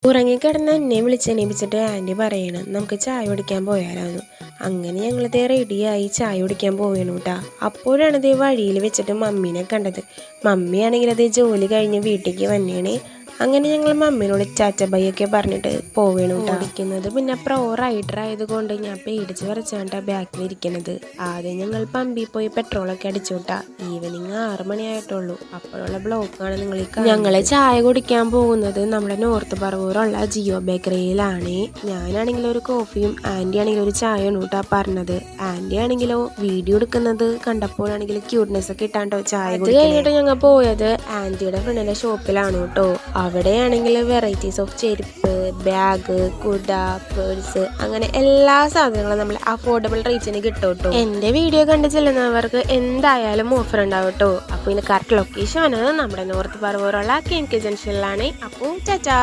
ഉറങ്ങിക്കിടന്ന് എന്നെ വിളിച്ചെണീപ്പിച്ചിട്ട് ആൻറ്റി പറയണം നമുക്ക് ചായ കുടിക്കാൻ പോയാലാന്ന്. അങ്ങനെ ഞങ്ങളിതേ റെഡിയായി ചായ കുടിക്കാൻ പോവുകയാണ് കേട്ടോ. അപ്പോഴാണ് ഇതേ വഴിയിൽ വെച്ചിട്ട് മമ്മീനെ കണ്ടത്. മമ്മിയാണെങ്കിൽ അതേ ജോലി കഴിഞ്ഞ് വീട്ടിലേക്ക് വന്നേണേ. അങ്ങനെ ഞങ്ങൾ മമ്മീനോട് ചാച്ച ബൈയൊക്കെ പറഞ്ഞിട്ട് പോവുകയാണ് കേട്ടോ. ഓടിക്കുന്നത് പിന്നെ പ്രോ റൈഡർ ആയതുകൊണ്ട് ഞാൻ പേടിച്ച് വരച്ചാണ്ടാ ബാക്കിലിരിക്കുന്നത്. ആദ്യം ഞങ്ങൾ പമ്പിൽ പോയി പെട്രോളൊക്കെ അടിച്ചു കേട്ടാ. ഈവനിങ് 6 മണിയായിട്ടുള്ളൂ. അപ്പോഴുള്ള ബ്ലോക്കാണ് നിങ്ങൾ ഞങ്ങൾ ചായ കുടിക്കാൻ പോകുന്നത് നമ്മുടെ നോർത്ത് പറവൂരുള്ള ജിയോ ബേക്കറിയിലാണ്. ഞാനാണെങ്കിൽ ഒരു കോഫിയും ആൻറ്റി ആണെങ്കിൽ ഒരു ചായയാണ് കേട്ടോ പറഞ്ഞത്. ആൻറ്റി ആണെങ്കിലോ വീഡിയോ എടുക്കുന്നത് കണ്ടപ്പോഴാണെങ്കിൽ ക്യൂട്ട്നെസ് ഒക്കെ ഇട്ടാണ്ടോ ചായ. അത് കഴിഞ്ഞിട്ട് ഞങ്ങൾ പോയത് ആൻറ്റിയുടെ ഫ്രണ്ടിന്റെ ഷോപ്പിലാണ് കേട്ടോ. അവിടെയാണെങ്കിൽ വെറൈറ്റീസ് ഓഫ് ചെരുപ്പ്, ബാഗ്, കുട, പേഴ്സ് അങ്ങനെ എല്ലാ സാധനങ്ങളും നമ്മൾ അഫോർഡബിൾ റേറ്റിന് കിട്ടും കേട്ടോ. എൻ്റെ വീഡിയോ കണ്ട് ചെല്ലുന്നവർക്ക് എന്തായാലും ഓഫർ ഉണ്ടാവും കേട്ടോ. അപ്പോൾ ഇതിന് കറക്റ്റ് ലൊക്കേഷൻ വന്നത് നമ്മുടെ നോർത്ത് പറവൂരുള്ള KMK ജംഗ്ഷനിലാണ്. അപ്പോൾ ചാച്ചാ.